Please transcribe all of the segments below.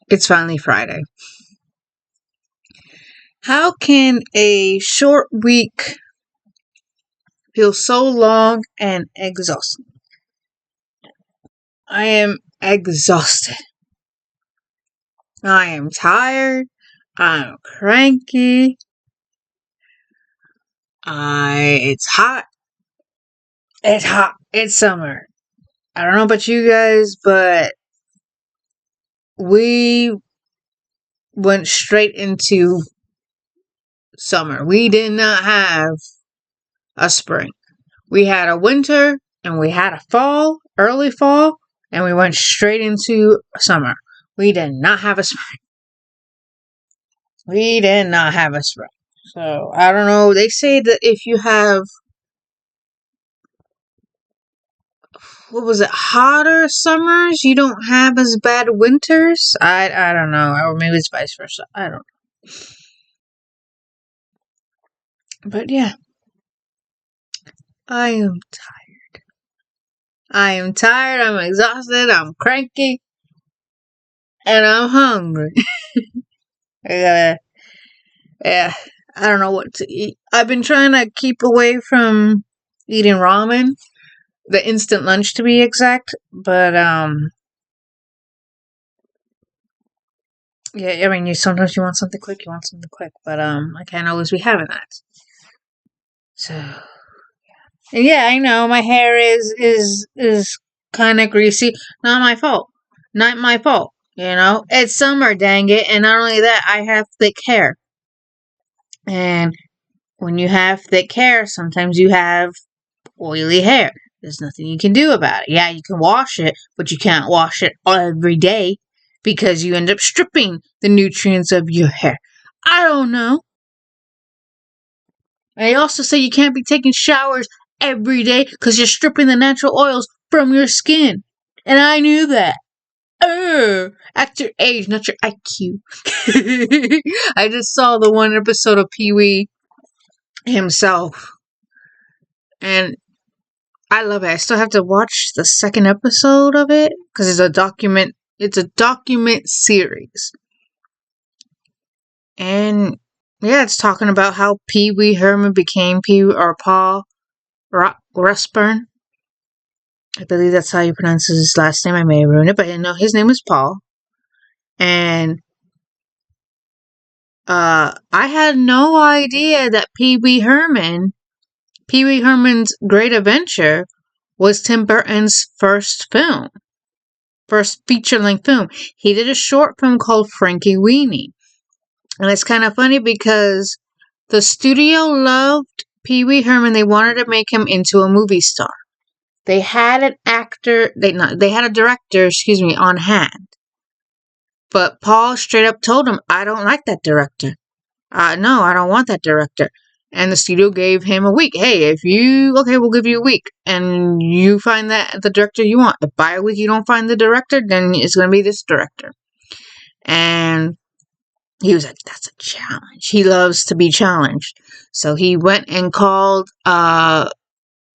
It's finally Friday. How can a short week feel so long and exhausting? I am exhausted. I am tired. I'm cranky. It's hot. It's hot. It's summer. I don't know about you guys, but we went straight into summer. We did not have a spring. We had a winter and we had a fall, early fall, and we went straight into summer. We did not have a spring. We did not have a spring. So, I don't know. They say that if you have, what was it, hotter summers, you don't have as bad winters? I don't know. Or maybe it's vice versa. I don't know. But yeah. I am tired. I am tired. I'm exhausted. I'm cranky. And I'm hungry. Yeah, I don't know what to eat. I've been trying to keep away from eating ramen, the instant lunch to be exact. But yeah. I mean, sometimes you want something quick. But I can't always be having that. So yeah, I know my hair is kind of greasy. Not my fault. Not my fault. It's summer, dang it, and not only that, I have thick hair. And when you have thick hair, sometimes you have oily hair. There's nothing you can do about it. Yeah, you can wash it, but you can't wash it every day because you end up stripping the nutrients of your hair. I don't know. And they also say you can't be taking showers every day because you're stripping the natural oils from your skin. And I knew that. Act your age, not your IQ. I just saw the one episode of Pee-wee himself. And I love it. I still have to watch the second episode of it because it's a document series. And yeah, it's talking about how Pee Wee Herman became Paul Rathburn. I believe that's how you pronounce his last name. I may ruin it, but no, his name is Paul. And I had no idea that Pee Wee Herman's Great Adventure was Tim Burton's first feature-length film. He did a short film called Frankie Weenie. And it's kind of funny because the studio loved Pee Wee Herman. They wanted to make him into a movie star. They had an actor, they had a director, on hand. But Paul straight up told him, I don't like that director. No, I don't want that director. And the studio gave him a week. Hey, we'll give you a week. And you find the director you want. If by a week you don't find the director, then it's going to be this director. And he was like, that's a challenge. He loves to be challenged. So he went and called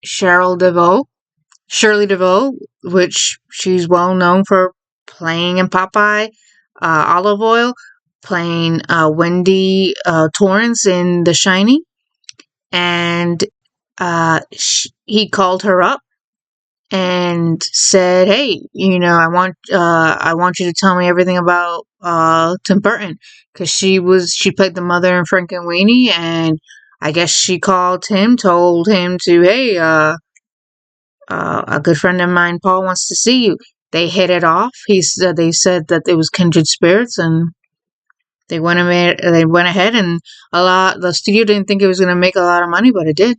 Shirley DeVoe, which she's well known for playing in Popeye, Olive Oyl, playing Wendy Torrance in The Shining. And he called her up and said, hey, I want you to tell me everything about Tim Burton, because she played the mother in Frankenweenie, and I guess she told him to, hey, a good friend of mine, Paul, wants to see you. They hit it off. They said that it was kindred spirits, and they went ahead, and the studio didn't think it was going to make a lot of money, but it did.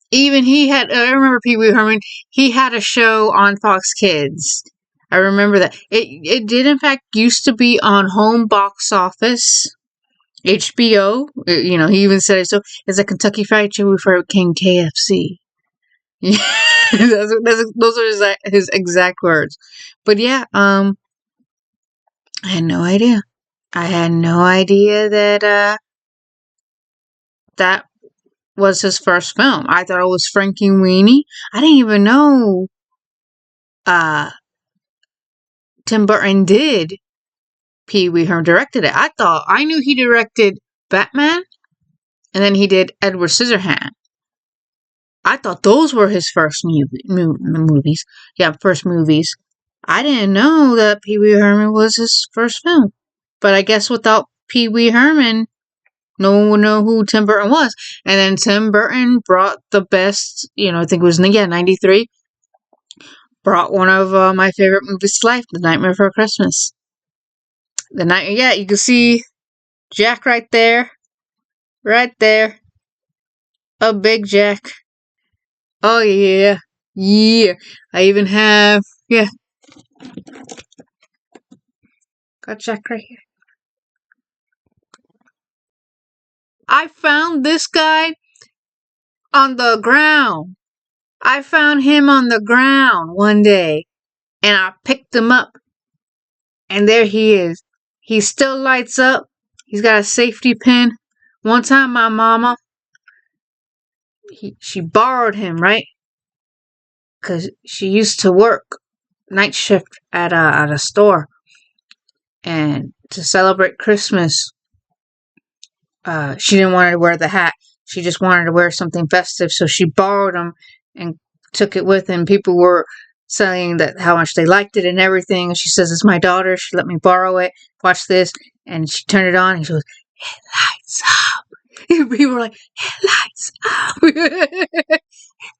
Even I remember Pee Wee Herman, he had a show on Fox Kids. I remember that. It did, in fact, used to be on Home Box Office, HBO. He even said it. So it's a Kentucky Fried Chicken before it became KFC. Those are his exact words. But yeah, I had no idea. I had no idea that that was his first film. I thought it was Frankie Weenie. I didn't even know Tim Burton did Pee Wee Herman directed it. I knew he directed Batman, and then he did Edward Scissorhands. I thought those were his first movies. Yeah, first movies. I didn't know that Pee Wee Herman was his first film. But I guess without Pee Wee Herman, no one would know who Tim Burton was. And then Tim Burton brought the best, I think it was, 93, brought one of my favorite movies to life, The Nightmare Before Christmas. You can see Jack right there. Right there. A big Jack. Oh, yeah. Yeah. I even have, got Jack right here. I found this guy on the ground. I found him on the ground one day, and I picked him up, and there he is. He still lights up. He's got a safety pin. One time my mama, she borrowed him, right? Because she used to work night shift at a store. And to celebrate Christmas, she didn't want to wear the hat. She just wanted to wear something festive. So she borrowed him and took it with him. People were saying that how much they liked it and everything. And she says, it's my daughter. She let me borrow it. Watch this. And she turned it on and she goes, it lights up. And people were like, it lights up. It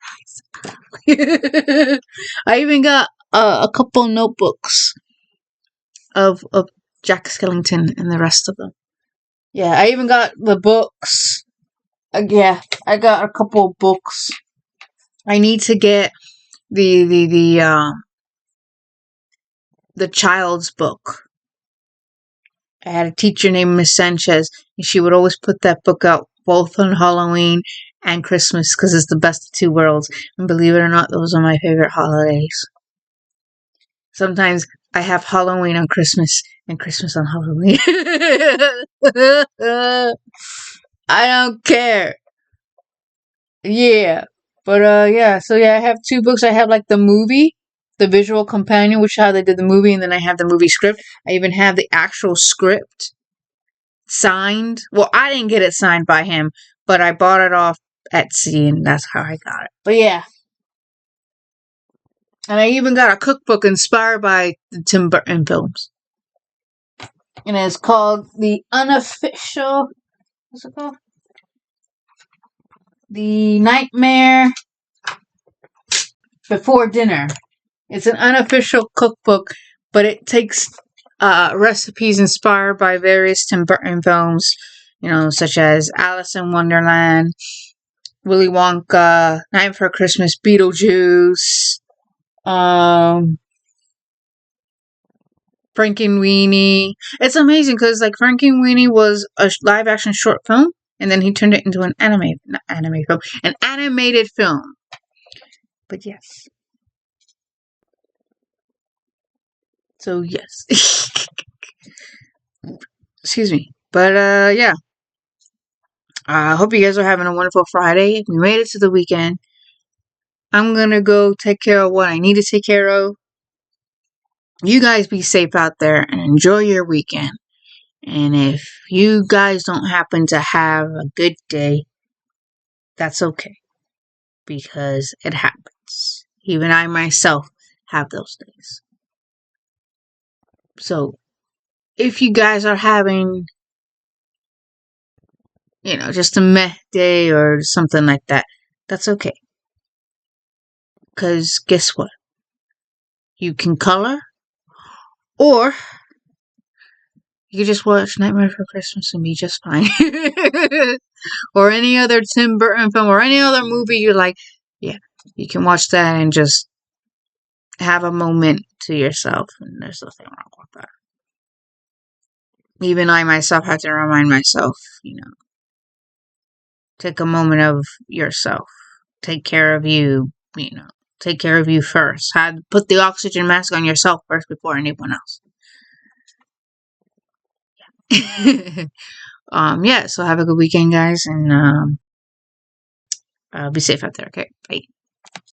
lights up. I even got a couple notebooks of Jack Skellington and the rest of them. Yeah, I even got the books. I got a couple of books. I need to get the child's book. I had a teacher named Miss Sanchez, and she would always put that book out both on Halloween and Christmas because it's the best of two worlds. And believe it or not, those are my favorite holidays. Sometimes I have Halloween on Christmas and Christmas on Halloween. I don't care. Yeah. But so I have two books. I have like the movie, the visual companion, which is how they did the movie, and then I have the movie script. I even have the actual script signed. Well, I didn't get it signed by him, but I bought it off Etsy, and that's how I got it. But yeah. And I even got a cookbook inspired by the Tim Burton films. And it's called The Unofficial... What's it called? The Nightmare Before Dinner. It's an unofficial cookbook, but it takes recipes inspired by various Tim Burton films, such as Alice in Wonderland, Willy Wonka, Night Before Christmas, Beetlejuice, Frankenweenie. It's amazing because Frankenweenie was a live action short film, and then he turned it into an animated film. But yes. So yes. Excuse me. But yeah. I hope you guys are having a wonderful Friday. We made it to the weekend. I'm gonna go take care of what I need to take care of. You guys be safe out there and enjoy your weekend. And if you guys don't happen to have a good day, that's okay. Because it happens. Even I myself have those days. So, if you guys are having, just a meh day or something like that, that's okay. Because guess what? You can color, or you can just watch Nightmare Before Christmas and be just fine. Or any other Tim Burton film or any other movie you like. Yeah, you can watch that and just have a moment to yourself. And there's nothing wrong with that. Even I myself had to remind myself, take a moment of yourself. Take care of you, Take care of you first. Put the oxygen mask on yourself first before anyone else. Yeah. So have a good weekend, guys, and be safe out there. Okay, bye.